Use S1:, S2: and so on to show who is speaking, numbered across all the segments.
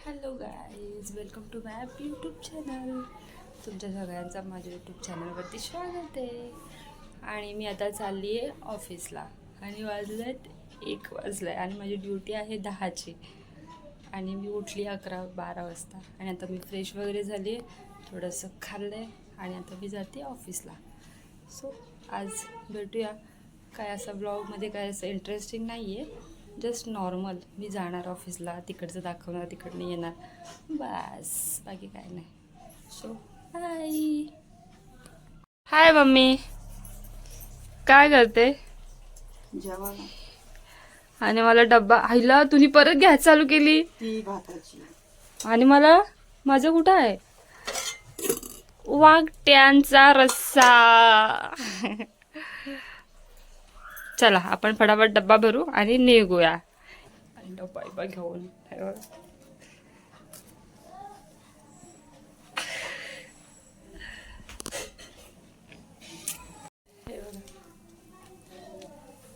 S1: Hello guys, welcome to my YouTube channel. तुमच्या सगळ्यांचा माझ्या यूट्यूब चॅनलवरती स्वागत आहे. आणि मी आता चालली आहे ऑफिसला आणि वाजलेत 1 वाजलं आहे आणि माझी ड्युटी आहे 10ची. आणि मी उठली 11-12 वाजता आणि आता मी फ्रेश वगैरे झाली आहे, थोडंसं खाल्लं आहे आणि आता मी जाते ऑफिसला. सो आज भेटूया. काय असं ब्लॉगमध्ये काय असं इंटरेस्टिंग नाही आहे, जस्ट नॉर्मल. मी जाणार ऑफिसला, तिकडचं दाखवणार, तिकडनं येणार, बस, बाकी काय नाही. सो हाय हाय मम्मी, काय करते?
S2: जेवण
S1: आणि मला डब्बा आईला तुम्ही परत गॅस चालू केली
S2: ती भाताची.
S1: आणि मला माझं कुठं आहे? वाकट्यांचा रस्सा. चला आपण फटाफट डब्बा भरू आणि निघूया. आणि डब्बा घेऊन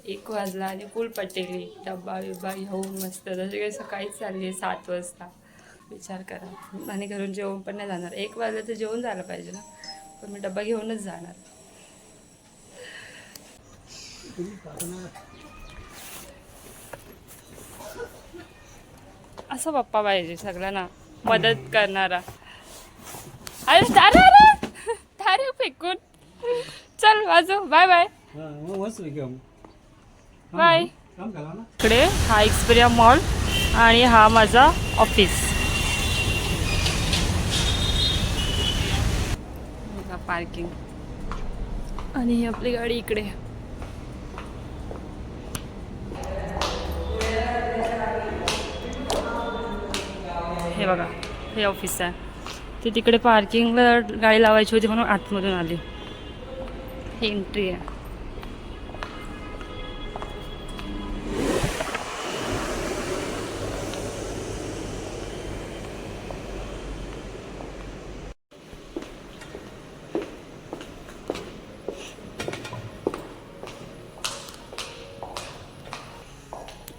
S1: एक वाजला आणि फुल पटेली. डब्बा बिब्बा घेऊन मस्त जसे काही सकाळीच चालली आहे 7 वाजता. विचार करा. आणि घरून जेवण पण नाही जाणार. 1 वाजलं तर जेवण झालं पाहिजे ना, पण मी डब्बा घेऊनच जाणार. असं पप्पा पाहिजे सगळ्यांना मदत करणारा. अरे तारे फेकून चल वाजव. Bye bye bye. इकडे हा एक्सपिरिया मॉल आणि हा माझा ऑफिस. पार्किंग आणि ही आपली गाडी इकडे. हे बघा, हे ऑफिस आहे. ते तिकडे पार्किंगला गाडी लावायची होती म्हणून आतमधून आली. ही एंट्री आहे.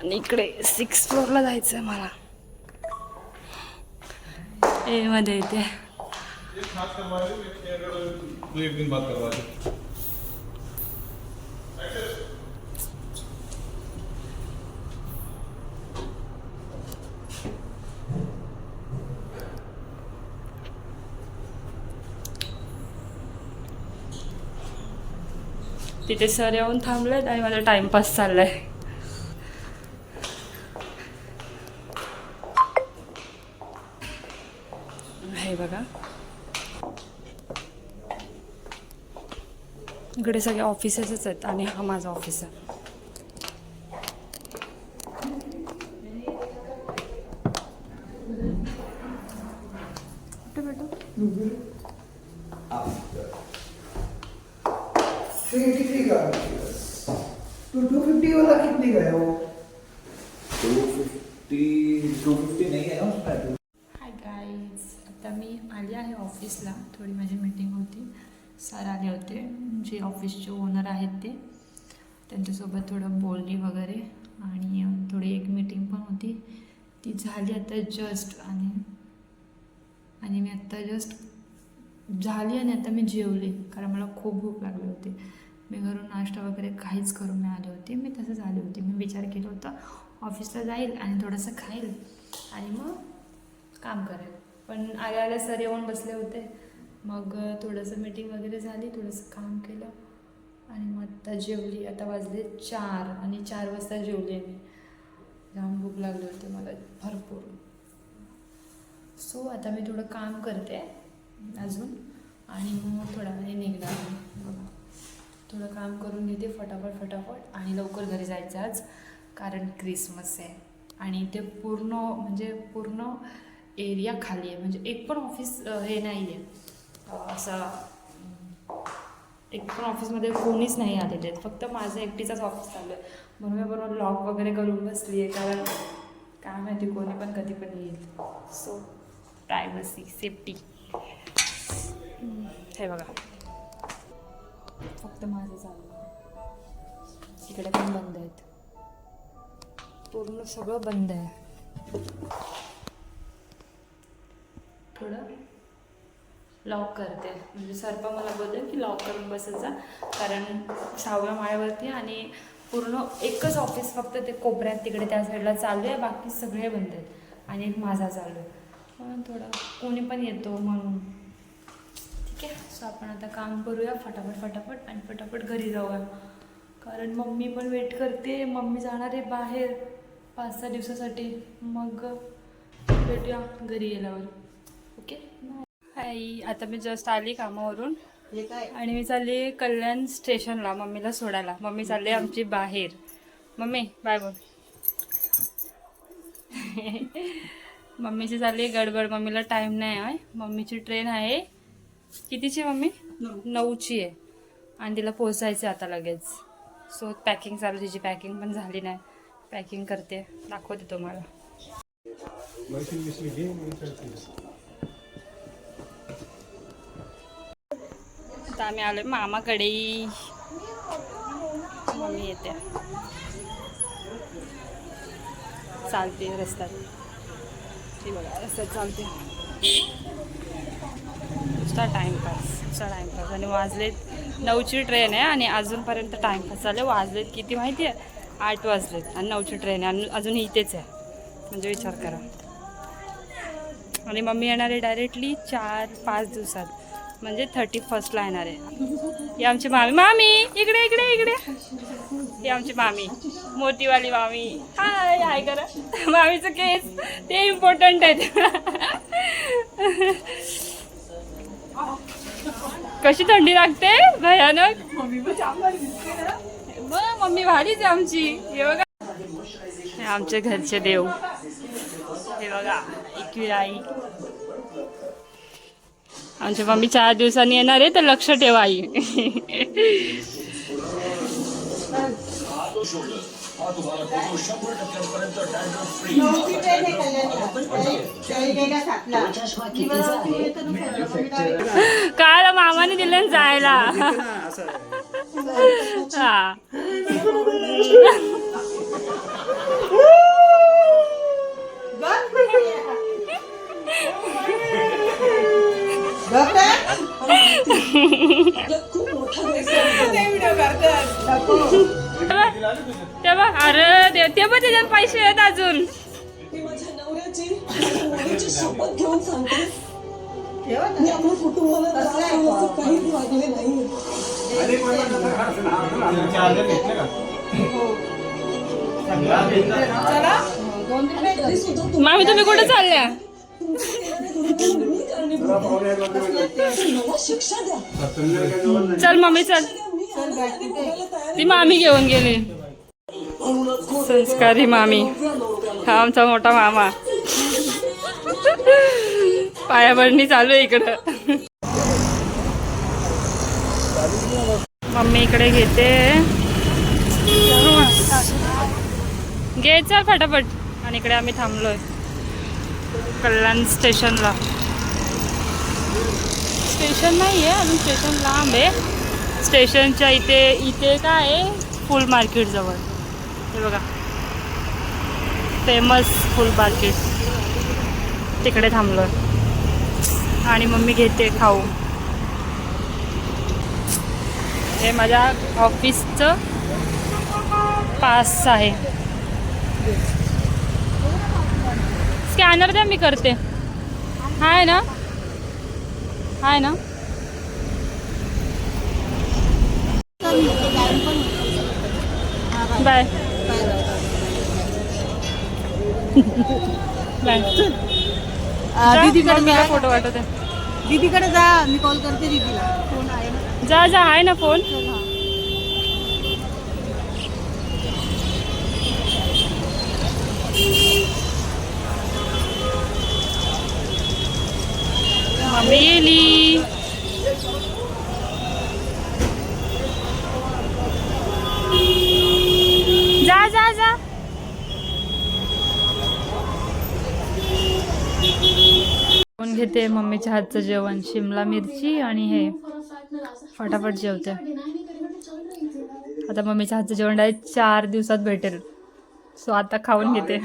S1: आणि इकडे 6th फ्लोअरला जायचं आहे मला. ए मध्ये येते. तिथे सर येऊन थांबलेत आणि माझा टाइमपास चाललाय. हे बघा, इकडे सगळे ऑफिसेसच आहेत आणि हा माझा ऑफिस आहे.
S2: तो 250 वाला कितने का है वो?
S3: 250 नहीं है ना उसमें.
S1: हाय गाईज, आता मी आली आहे ऑफिसला. थोडी माझी मीटिंग होती. सर आले होते, जे ऑफिसचे ओनर आहेत ते. त्यांच्यासोबत थोडं बोलणी वगैरे आणि थोडी एक मीटिंग पण होती. ती झाली आता जस्ट. आणि मी आत्ता जस्ट झाली आणि आता मी जेवले, कारण मला खूप भूक लागली होती. मी घरून नाश्ता वगैरे काहीच करून नाही आले होते. मी तसंच आले होते. मी विचार केला होता ऑफिसला जाईल आणि थोडंसं खाईल आणि मग काम करेल. पण आल्या सर येऊन बसले होते. मग थोडंसं मीटिंग वगैरे झाली, थोडंसं काम केलं आणि मग आत्ता जेवली. आता वाजले 4 आणि 4 वाजता जेवली मी. जाम भूक लागली होती मला भरपूर. सो आता मी थोडं काम करते अजून आणि मग थोड्या वेळाने निघणार. बघा, थोडं काम करून घेते फटाफट आणि लवकर घरी जायचं आज, कारण क्रिसमस आहे. आणि ते पूर्ण एरिया खाली आहे. म्हणजे एक पण ऑफिस हे नाही आहे असा, एक पण ऑफिसमध्ये कोणीच नाही आलेले आहेत. फक्त माझं एकटीचाच ऑफिस चालू आहे. म्हणून मी बरोबर लॉक वगैरे करून बसली आहे, कारण काय माहिती कोणी पण कधी पण येईल. So privacy, safety. हे बघा, फक्त माझं चालू आहे. इकडे पण बंद आहेत, पूर्ण सगळं बंद आहे. थोडं लॉक करते. म्हणजे सरपा मला बोलले की लॉक करून बसायचा, कारण 6व्या माळ्यावरती आणि पूर्ण एकच ऑफिस फक्त ते कोपऱ्यात तिकडे त्या साईडला चालू आहे, बाकी सगळे बंद आहेत आणि एक माझा चालू आहे. म्हणून थोडं कोणी पण येतो म्हणून ठीक आहे. सो आपण आता काम करूया फटाफट आणि फटाफट घरी जाऊया, कारण मम्मी पण वेट करते. मम्मी जाणार आहे बाहेर 5-6 दिवसासाठी, मग भेटूया घरी गेल्यावर. Okay hi. आता मी जस्ट आली कामावरून
S2: हे काय
S1: आणि मी चालली कल्याण स्टेशनला मम्मीला सोडायला. मम्मी चालली आमची बाहेर. मम्मी बाय बोल. मम्मीची चालली गडबड, मम्मीला टाईम नाही आहे. मम्मीची ट्रेन आहे कितीची मम्मी? 9ची आहे आणि तिला पोचायचं आता लगेच. सो पॅकिंग चालू, तिची पॅकिंग पण झाली नाही. पॅकिंग करते, दाखवते तुम्हाला. आता आम्ही आलोय मामाकडे. मम्मी येते, चालते रस्त्यात. ती बघा रस्त्यात चालते. नुसता टाईमपास आणि वाजलेत 9ची ट्रेन आहे आणि अजूनपर्यंत टाईमपास चालू. वाजलेत किती माहिती आहे? 8 वाजलेत आणि 9ची ट्रेन आहे आणि अजून इथेच आहे. म्हणजे विचार करा. आणि मम्मी येणार आहे डायरेक्टली 4-5 दिवसात, म्हणजे 31ला येणार आहे. ही आमची मामी इकडे ही आमची मामी, मोठीवाली मामी. हाय करा. मामीचं केस ते इम्पॉर्टंट आहेत. कशी थंडी लागते भयानक. मम्मी भारीच आहे आमची. हे बघा हे आमचे घरचे देव. हे बघा एकविराई. आमची मम्मी 4 दिवसांनी येणार आहे, तर लक्ष ठेवा आई. काल मामाने दिलं जायला. हा तेव्हा अरे देव, तेव्हा त्याच्यात पैसे आहेत अजून. मामी तुम्ही कुठे चालल्या? चल मम्मी चल. ती मामी घेऊन गेली. संस्कारी मामी. हा आमचा मोठा मामा. पायाभरणी चालू आहे इकडं. मम्मी इकडे घेते. घे चल फटाफट. आणि इकडे आम्ही थांबलोय कल्याण स्टेशनला. स्टेशन नाही आहे अजून, स्टेशन लांब आहे. स्टेशनच्या इथे काय आहे, फुल मार्केट जवळ. हे बघा फेमस फुल मार्केट, तिकडे थांबलोय. आणि मम्मी घेते खाऊ. हे माझ्या ऑफिसचं पास आहे. स्कॅनर द्या, मी करते. हाय ना बाय बाय. दीदीकडे फोटो वाटवते.
S2: दीदीकडे जा, मी कॉल करते दीदीला. फोन आहे ना?
S1: जा आहे ना फोन. मम्मी गेली. जा जा जा. कोण घेते मम्मीच्या हातचं जेवण? शिमला मिरची आणि हे फटाफट जेवते. आता मम्मीच्या हातचं जेवण डायरेक्ट 4 दिवसात भेटेल. सो आता खाऊन घेते.